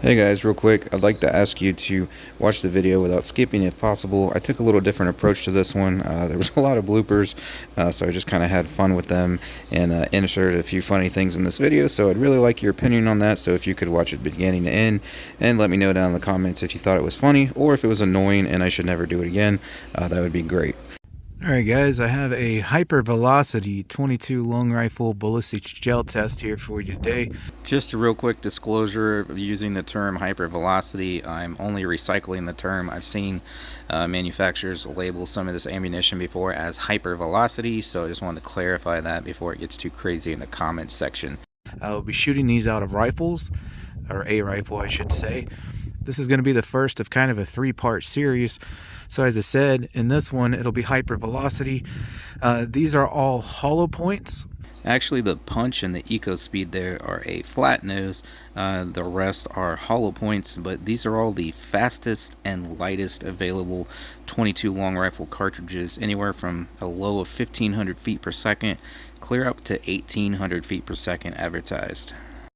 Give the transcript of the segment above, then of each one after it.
Hey guys, real quick, I'd like to ask you to watch the video without skipping if possible. I took a little different approach to this one. There was a lot of bloopers, so I just kind of had fun with them and inserted a few funny things in this video. So I'd really like your opinion on that. So if you could watch it beginning to end and let me know down in the comments if you thought it was funny or if it was annoying and I should never do it again, that would be great. Alright guys, I have a hypervelocity 22 long rifle ballistic gel test here for you today. Just a real quick disclosure of using the term hypervelocity. I'm only recycling the term. I've seen manufacturers label some of this ammunition before as hypervelocity, so I just wanted to clarify that before it gets too crazy in the comments section. I'll be shooting these out of rifles, or a rifle I should say. This is going to be the first of kind of a three-part series. So as I said, in this one it'll be hypervelocity. These are all hollow points. Actually, the punch and the eco speed there are a flat nose. The rest are hollow points, but these are all the fastest and lightest available 22 long rifle cartridges, anywhere from a low of 1500 feet per second clear up to 1800 feet per second advertised.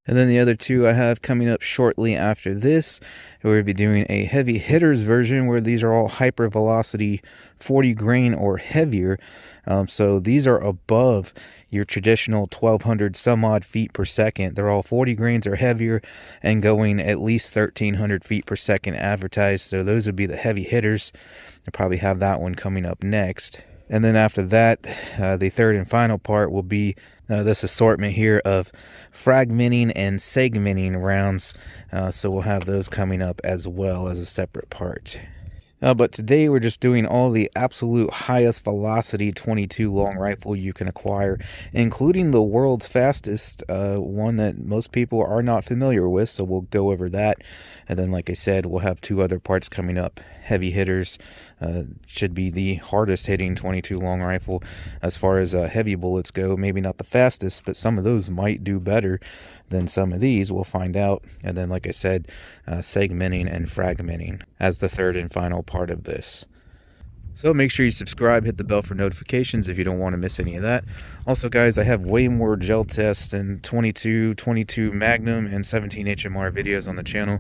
And then the other two I have coming up shortly after this. We'll be doing a heavy hitters version where these are all hyper velocity 40 grain or heavier. So these are above your traditional 1200 some odd feet per second. They're all 40 grains or heavier and going at least 1300 feet per second advertised. So those would be the heavy hitters. I'll probably have that one coming up next. And then after that, the third and final part will be this assortment here of fragmenting and segmenting rounds. So we'll have those coming up as well as a separate part. But today we're just doing all the absolute highest velocity 22 long rifle you can acquire, including the world's fastest, one that most people are not familiar with. So we'll go over that. And then, like I said, we'll have two other parts coming up. Heavy hitters should be the hardest hitting 22 long rifle as far as heavy bullets go. Maybe not the fastest, but some of those might do better than some of these. We'll find out. And then, like I said, segmenting and fragmenting as the third and final part of this. So make sure you subscribe, hit the bell for notifications if you don't want to miss any of that. Also guys, I have way more gel tests and 22 Magnum and 17 HMR videos on the channel.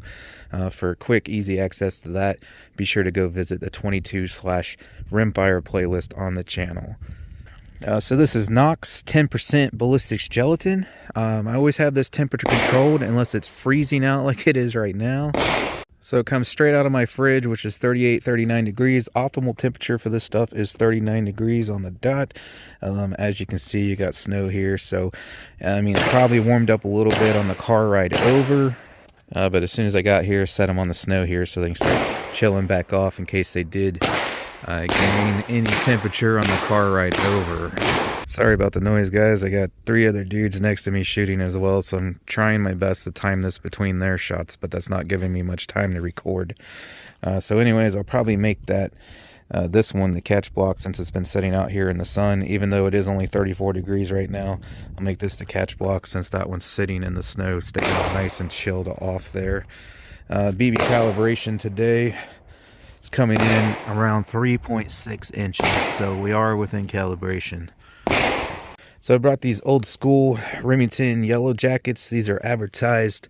For quick, easy access to that, be sure to go visit the 22/Rimfire playlist on the channel. So this is Knox 10% Ballistics Gelatin. I always have this temperature controlled unless it's freezing out like it is right now. So it comes straight out of my fridge, which is 38, 39 degrees. Optimal temperature for this stuff is 39 degrees on the dot. As you can see, you got snow here. So, I mean, it probably warmed up a little bit on the car ride over. But as soon as I got here, set them on the snow here so they can start chilling back off in case they did gain any temperature on the car ride over. Sorry about the noise, guys. I got three other dudes next to me shooting as well, so I'm trying my best to time this between their shots, but that's not giving me much time to record. So anyways, I'll probably make that this one the catch block since it's been sitting out here in the sun, even though it is only 34 degrees right now. I'll make this the catch block since that one's sitting in the snow, staying nice and chilled off there. BB calibration today is coming in around 3.6 inches, so we are within calibration. So I brought these old school Remington yellow jackets. These are advertised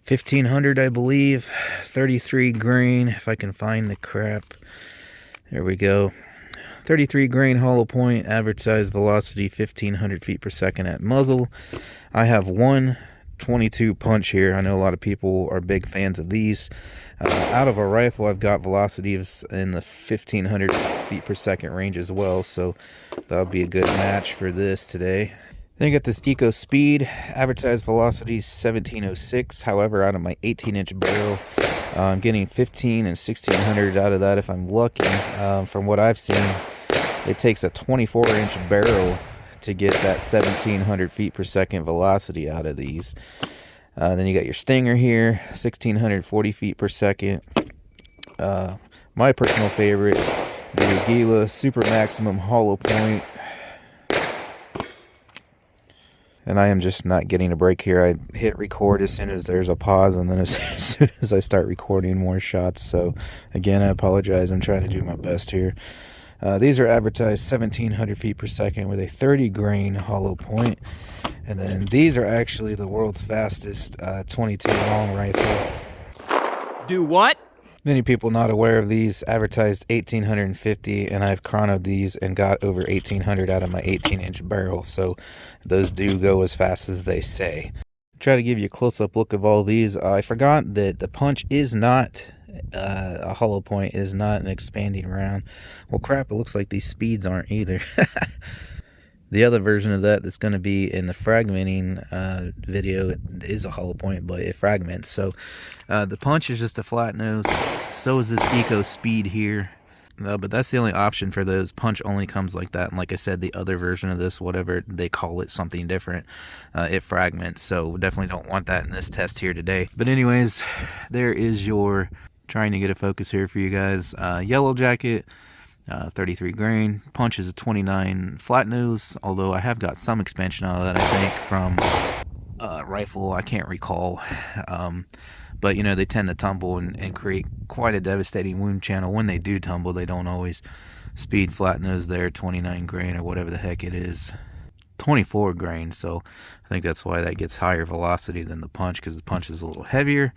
1500, I believe, 33 grain, if I can find the crap. There we go. 33 grain hollow point, advertised velocity 1500 feet per second at muzzle. I have one 22 punch here. I know a lot of people are big fans of these. Out of a rifle, I've got velocities in the 1500 feet per second range as well, so that'll be a good match for this today. Then I got this eco speed, advertised velocity 1706. However, out of my 18-inch barrel, I'm getting 15 and 1600 out of that if I'm lucky. From what I've seen, it takes a 24-inch barrel to get that 1700 feet per second velocity out of these. Then you got your Stinger here, 1640 feet per second. My personal favorite, the Gila Super Maximum Hollow Point. And I am just not getting a break here. I hit record as soon as there's a pause, and then as soon as I start recording more shots. So again, I apologize. I'm trying to do my best here. These are advertised 1700 feet per second with a 30 grain hollow point. And then these are actually the world's fastest 22 long rifle. Do what? Many people not aware of these advertised 1850, and I've chronoed these and got over 1800 out of my 18-inch barrel, so those do go as fast as they say. Try to give you a close-up look of all these. I forgot that the punch is not a hollow point, is not an expanding round. Well, crap, it looks like these speeds aren't either. The other version of that that's going to be in the fragmenting video is a hollow point, but it fragments. So the punch is just a flat nose. So is this Eco Speed here. But that's the only option for those. Punch only comes like that. And like I said, the other version of this, whatever they call it, something different, it fragments. So we definitely don't want that in this test here today. But anyways, there is your, trying to get a focus here for you guys, Yellow Jacket. 33 grain. Punch is a 29 flat nose, although I have got some expansion out of that, I think, from rifle. I can't recall. But, you know, they tend to tumble and create quite a devastating wound channel. When they do tumble, they don't always speed. Flat nose there, 29 grain or whatever the heck it is. 24 grain, so I think that's why that gets higher velocity than the punch, because the punch is a little heavier.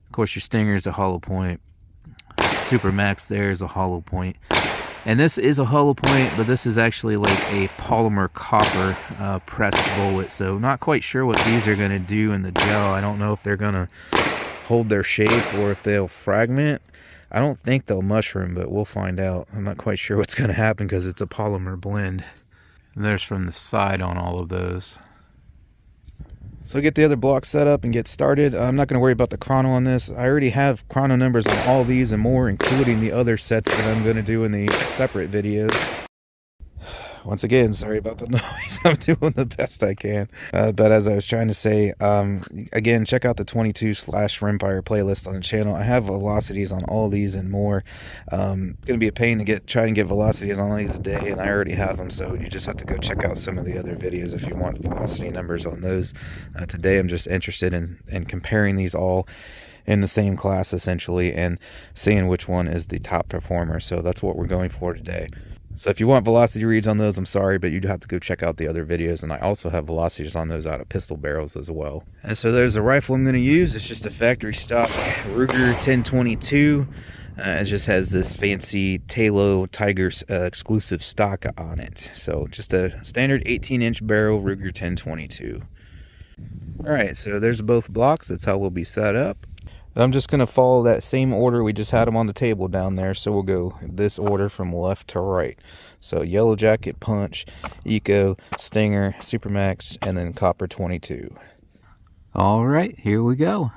Of course, your stinger is a hollow point. Super Max there is a hollow point. And this is a hollow point, but this is actually like a polymer copper pressed bullet. So not quite sure what these are going to do in the gel. I don't know if they're going to hold their shape or if they'll fragment. I don't think they'll mushroom, but we'll find out. I'm not quite sure what's going to happen because it's a polymer blend. And there's from the side on all of those. So get the other block set up and get started. I'm not going to worry about the chrono on this. I already have chrono numbers on all these and more, including the other sets that I'm going to do in the separate videos. Once again, sorry about the noise. I'm doing the best I can. But as I was trying to say, again, check out the 22/Rimfire playlist on the channel. I have velocities on all these and more. It's going to be a pain to try and get velocities on all these a day, and I already have them, so you just have to go check out some of the other videos if you want velocity numbers on those. Today I'm just interested in comparing these all in the same class, essentially, and seeing which one is the top performer. So that's what we're going for today. So if you want velocity reads on those, I'm sorry, but you'd have to go check out the other videos. And I also have velocities on those out of pistol barrels as well. And so there's the rifle I'm going to use. It's just a factory stock Ruger 1022. It just has this fancy Talo Tiger exclusive stock on it. So just a standard 18-inch barrel Ruger 1022. All right, so there's both blocks. That's how we'll be set up. I'm just going to follow that same order. We just had them on the table down there, so we'll go this order from left to right. So Yellow Jacket, Punch, Eco, Stinger, Supermax, and then Copper 22. All right, here we go.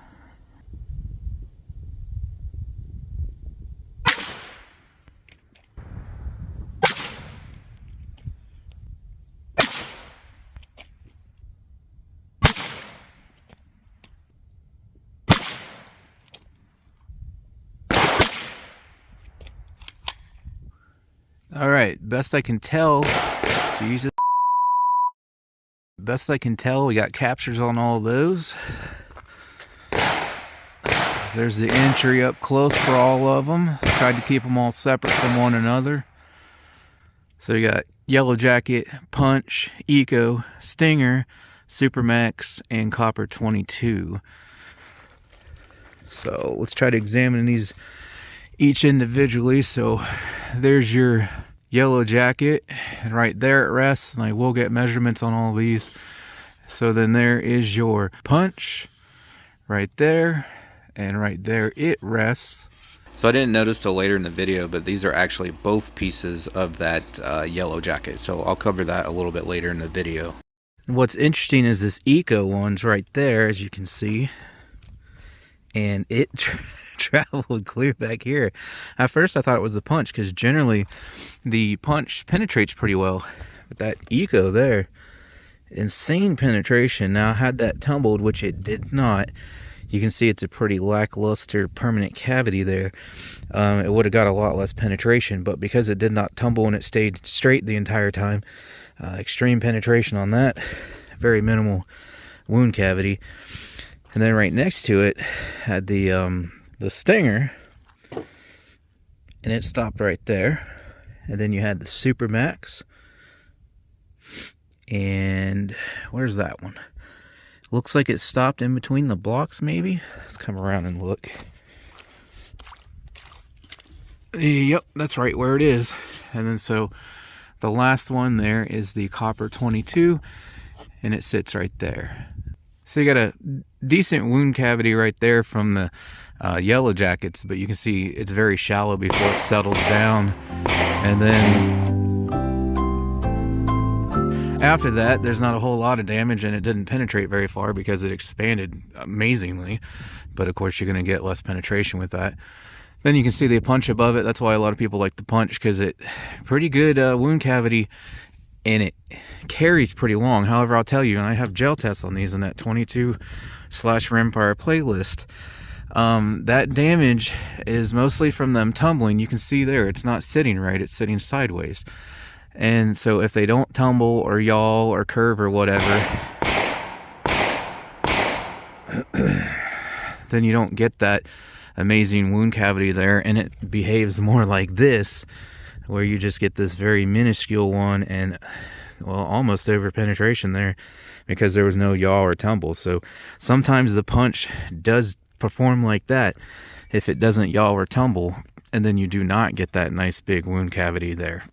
All right, best I can tell, Jesus. Best I can tell, we got captures on all those. There's the entry up close for all of them. Tried to keep them all separate from one another. So you got Yellow Jacket, Punch, Eco, Stinger, Supermax, and Copper 22. So let's try to examine these each individually. So there's your Yellow Jacket, and right there it rests, and I will get measurements on all these. So then there is your Punch right there, and right there it rests. So I didn't notice till later in the video, but these are actually both pieces of that Yellow Jacket. So I'll cover that a little bit later in the video. What's interesting is this Eco one's right there, as you can see. And it traveled clear back here. At first I thought it was the Punch, because generally the Punch penetrates pretty well. But that Eco there, insane penetration. Now had that tumbled, which it did not, you can see it's a pretty lackluster permanent cavity there. It would have got a lot less penetration, but because it did not tumble and it stayed straight the entire time, extreme penetration on that, very minimal wound cavity. And then right next to it had the Stinger, and it stopped right there. And then you had the Supermax, and where's that one? Looks like it stopped in between the blocks, maybe. Let's come around and look. Yep, that's right where it is. And then so the last one there is the copper 22, and it sits right there. So you got a decent wound cavity right there from the yellow jackets, but you can see it's very shallow before it settles down. And then after that, there's not a whole lot of damage, and it didn't penetrate very far because it expanded amazingly. But of course, you're going to get less penetration with that. Then you can see the punch above it. That's why a lot of people like the punch, because it pretty good wound cavity, and it carries pretty long. However, I'll tell you, and I have gel tests on these in that 22/Rimfire playlist. That damage is mostly from them tumbling. You can see there, it's not sitting right, it's sitting sideways. And so if they don't tumble or yaw or curve or whatever, then you don't get that amazing wound cavity there, and it behaves more like this, where you just get this very minuscule one and, well, almost over penetration there because there was no yaw or tumble. So sometimes the punch does perform like that if it doesn't yaw or tumble, and then you do not get that nice big wound cavity there.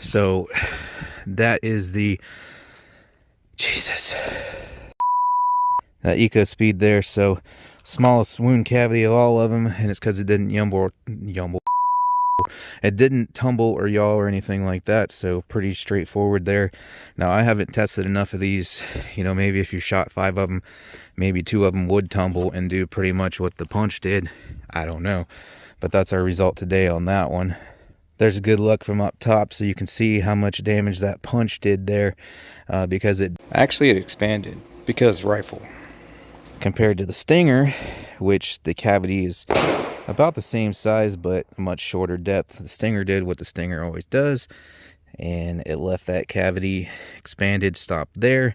So that is the that eco speed there. So smallest wound cavity of all of them, and it's because it didn't it didn't tumble or yaw or anything like that. So pretty straightforward there. Now, I haven't tested enough of these. You know, maybe if you shot 5 of them, maybe 2 of them would tumble and do pretty much what the punch did. I don't know, but that's our result today on that one. There's a good look from up top, so you can see how much damage that punch did there, because it expanded because rifle. Compared to the Stinger, which the cavity is about the same size but much shorter depth. The Stinger did what the Stinger always does, and it left that cavity expanded, stopped there.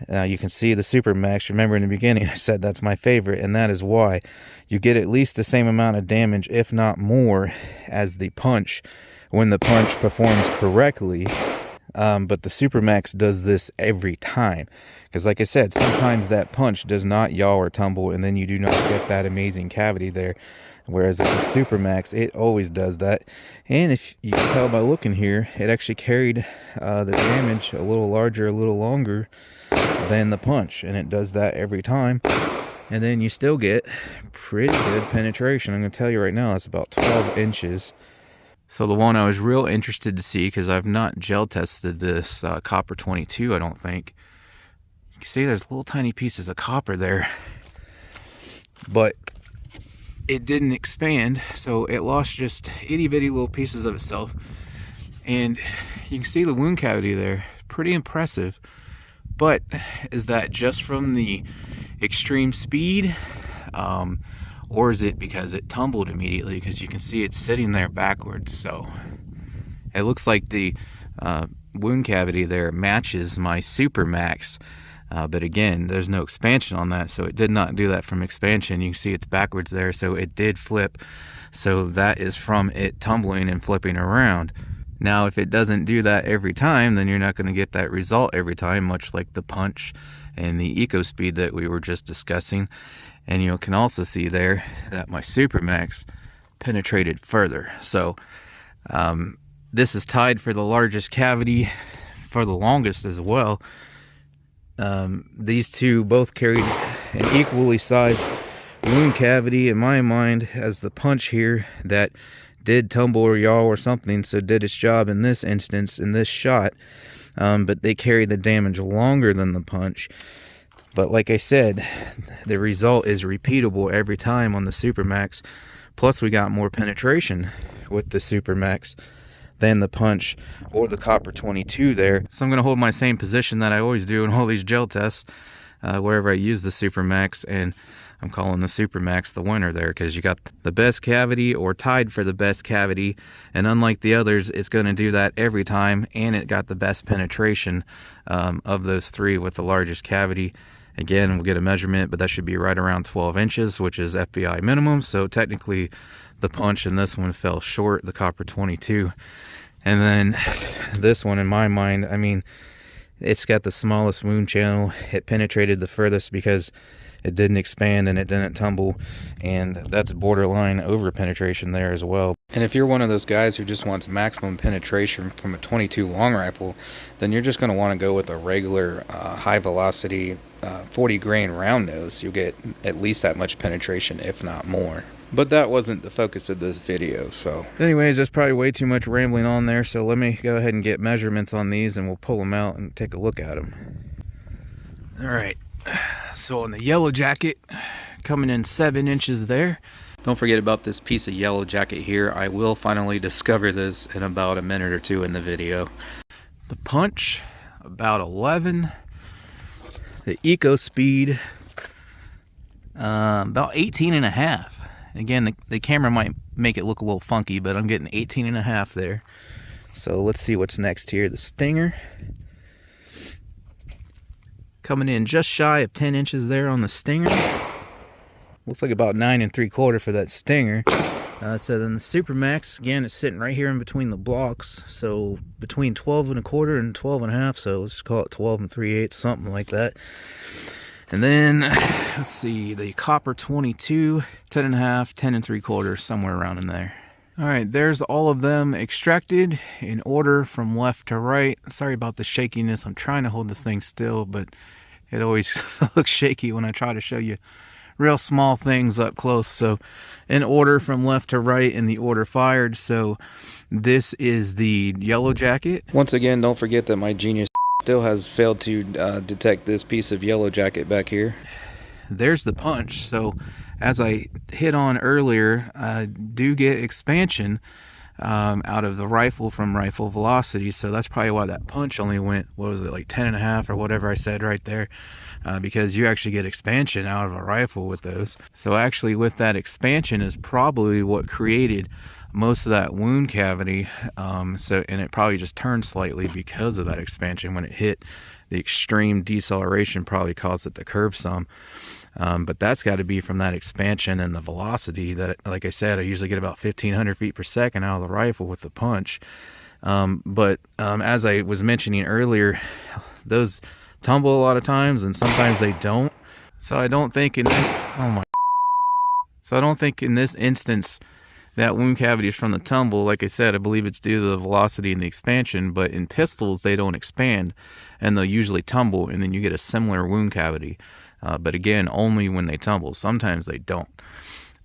Now you can see the Super Max. Remember in the beginning I said that's my favorite, and that is why. You get at least the same amount of damage, if not more, as the punch when the punch performs correctly. But the Super Max does this every time, because like I said, sometimes that punch does not yaw or tumble, and then you do not get that amazing cavity there. Whereas with the Super Max, it always does that. And if you can tell by looking here, it actually carried the damage a little larger, a little longer than the punch, and it does that every time. And then you still get pretty good penetration. I'm going to tell you right now, that's about 12 inches. So the one I was real interested to see, because I've not gel tested this copper 22, I don't think. You can see there's little tiny pieces of copper there, but it didn't expand, so it lost just itty bitty little pieces of itself. And you can see the wound cavity there, pretty impressive. But is that just from the extreme speed, or is it because it tumbled immediately? Because you can see it's sitting there backwards. So it looks like the wound cavity there matches my Super Max, but again, there's no expansion on that, so it did not do that from expansion. You can see it's backwards there, so it did flip. So that is from it tumbling and flipping around. Now, if it doesn't do that every time, then you're not going to get that result every time, much like the punch and the eco speed that we were just discussing. And you can also see there that my Super Max penetrated further. So this is tied for the largest cavity for the longest as well. These two both carried an equally sized wound cavity in my mind as the punch here that did tumble or yaw or something, so did its job in this instance, in this shot. But they carried the damage longer than the punch. But like I said, the result is repeatable every time on the Super Max. Plus we got more penetration with the Super Max than the punch or the copper 22 there. So I'm going to hold my same position that I always do in all these gel tests wherever I use the Super Max, and I'm calling the Super Max the winner there, because you got the best cavity or tied for the best cavity, and unlike the others, it's going to do that every time, and it got the best penetration of those three with the largest cavity. Again, we'll get a measurement, but that should be right around 12 inches, which is FBI minimum. So technically the punch in this one fell short, the copper 22. And then this one, in my mind, I mean, it's got the smallest wound channel. It penetrated the furthest because it didn't expand and it didn't tumble, and that's borderline over penetration there as well. And if you're one of those guys who just wants maximum penetration from a 22 long rifle, then you're just going to want to go with a regular high velocity 40 grain round nose. You'll get at least that much penetration, if not more. But that wasn't the focus of this video, so. Anyways, that's probably way too much rambling on there, so let me go ahead and get measurements on these and we'll pull them out and take a look at them. All right, so on the yellow jacket, coming in 7 inches there. Don't forget about this piece of yellow jacket here. I will finally discover this in about a minute or two in the video. The punch, about 11. The eco speed, about 18.5. Again, the camera might make it look a little funky, but I'm getting 18.5 there. So let's see what's next here. The stinger, coming in just shy of 10 inches there on the stinger. Looks like about 9 3/4 for that stinger. So then the Supermax, again, it's sitting right here in between the blocks. So between 12 1/4 and 12.5. So let's just call it 12 3/8, something like that. And then, let's see, the copper 22, 10.5, 10 3/4, somewhere around in there. All right, there's all of them extracted in order from left to right. Sorry about the shakiness. I'm trying to hold this thing still, but it always looks shaky when I try to show you real small things up close. So in order from left to right in the order fired. So this is the yellow jacket. Once again, don't forget that my genius still has failed to detect this piece of yellow jacket back here. There's the punch. So as I hit on earlier, I do get expansion out of the rifle from rifle velocity. So that's probably why that punch only went, what was it, like 10.5 or whatever I said right there, because you actually get expansion out of a rifle with those. So actually with that expansion is probably what created most of that wound cavity. And it probably just turned slightly because of that expansion. When it hit, the extreme deceleration probably caused it to curve some. But that's got to be from that expansion and the velocity that, like I said, I usually get about 1,500 feet per second out of the rifle with the punch. But as I was mentioning earlier, those tumble a lot of times and sometimes they don't. So I don't think in this instance that wound cavity is from the tumble. Like I said, I believe it's due to the velocity and the expansion, but in pistols, they don't expand and they'll usually tumble and then you get a similar wound cavity. But again, only when they tumble. Sometimes they don't.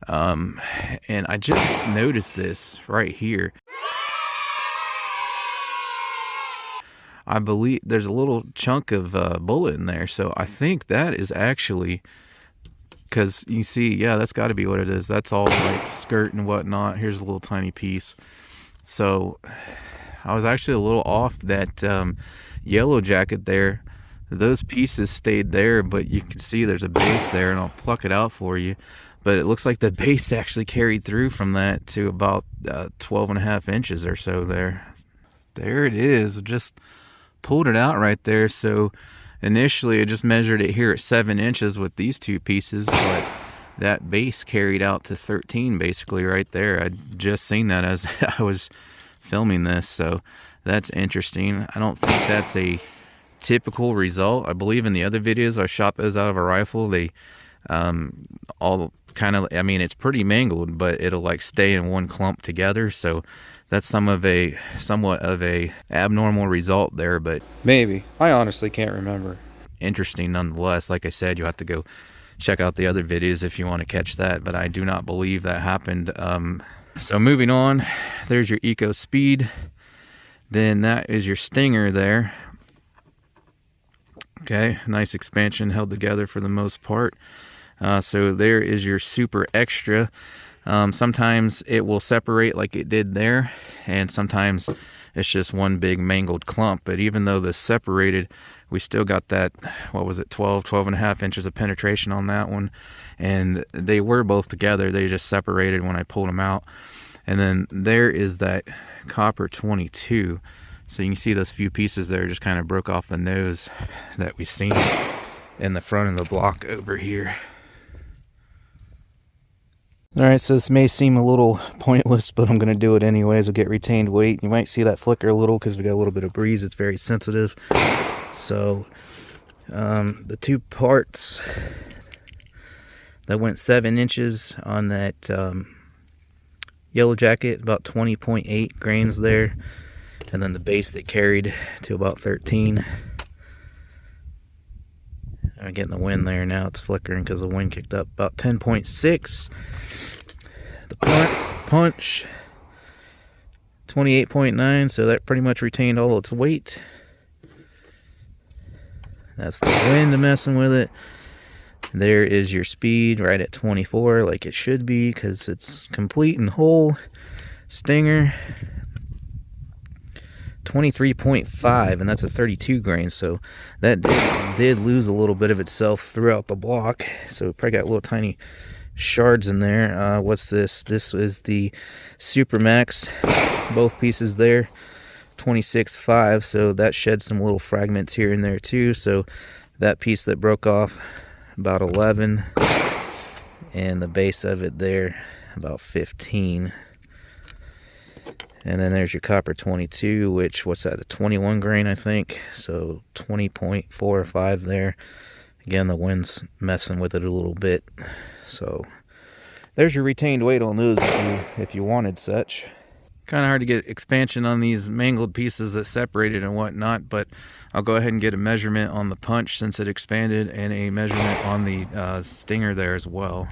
And I just noticed this right here. I believe there's a little chunk of bullet in there. So I think that is actually, because you see, yeah, that's got to be what it is. That's all like skirt and whatnot. Here's a little tiny piece. So I was actually a little off. That yellow jacket there, those pieces stayed there, but you can see there's a base there, and I'll pluck it out for you. But it looks like the base actually carried through from that to about 12.5 inches or so there. There it is. Just pulled it out right there. So initially I just measured it here at 7 inches with these two pieces, but that base carried out to 13 basically right there. I'd just seen that as I was filming this, so that's interesting. I don't think that's a typical result. I believe in the other videos I shot those out of a rifle, they all kind of, I mean, it's pretty mangled, but it'll like stay in one clump together. So that's somewhat of a abnormal result there, but maybe, I honestly can't remember. Interesting nonetheless. Like I said, you have to go check out the other videos if you want to catch that, but I do not believe that happened. So moving on, there's your eco speed. Then that is your stinger there. Okay, nice expansion, held together for the most part. So there is your super extra. Sometimes it will separate like it did there, and sometimes it's just one big mangled clump. But even though this separated, we still got that, what was it, 12.5 inches of penetration on that one. And they were both together, they just separated when I pulled them out. And then there is that copper 22. So you can see those few pieces there just kind of broke off the nose that we seen in the front of the block over here. All right, so this may seem a little pointless, but I'm going to do it anyways. We'll get retained weight. You might see that flicker a little because we got a little bit of breeze. It's very sensitive. So the two parts That went 7 inches on that Yellow Jacket, about 20.8 grains there. And then the base that carried to about 13. I'm getting the wind there now. It's flickering because the wind kicked up. About 10.6. The punch, 28.9. So that pretty much retained all its weight. That's the wind messing with it. There is your speed right at 24, like it should be, because it's complete and whole. Stinger, 23.5, and that's a 32 grain, so that did lose a little bit of itself throughout the block. So we probably got little tiny shards in there. What's this? This is the Supermax, both pieces there, 26.5, so that shed some little fragments here and there too. So that piece that broke off, about 11, and the base of it there, about 15. And then there's your copper 22, which, what's that, a 21 grain, I think. So 20.4 or 5 there. Again, the wind's messing with it a little bit. So there's your retained weight on those if you wanted such. Kind of hard to get expansion on these mangled pieces that separated and whatnot, but I'll go ahead and get a measurement on the punch since it expanded, and a measurement on the stinger there as well.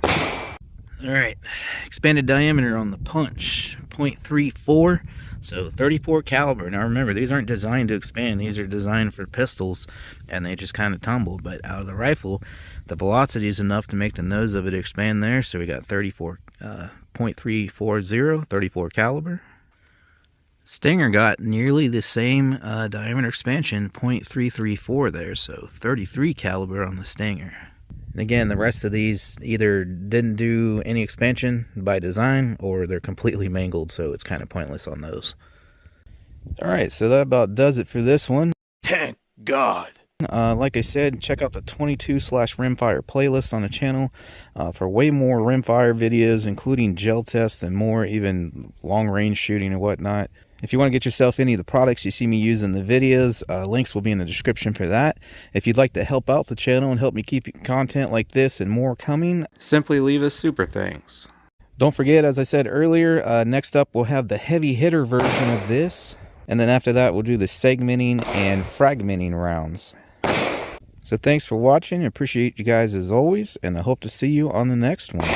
Alright, expanded diameter on the punch, 0.34, so 34 caliber. Now remember, these aren't designed to expand, these are designed for pistols, and they just kind of tumble. But out of the rifle, the velocity is enough to make the nose of it expand there, so we got 0.340, 34 caliber. Stinger got nearly the same diameter expansion, 0.334 there, so 33 caliber on the Stinger. And again, the rest of these either didn't do any expansion by design, or they're completely mangled, so it's kind of pointless on those. Alright, so that about does it for this one. Thank God. Like I said, check out the 22/Rimfire playlist on the channel for way more rimfire videos, including gel tests and more, even long range shooting and whatnot. If you want to get yourself any of the products you see me use in the videos, links will be in the description for that. If you'd like to help out the channel and help me keep content like this and more coming, Simply leave us super thanks. don't forget, as I said earlier, next up we'll have the heavy hitter version of this. And then after that, we'll do the segmenting and fragmenting rounds. So thanks for watching. I appreciate you guys as always, and I hope to see you on the next one.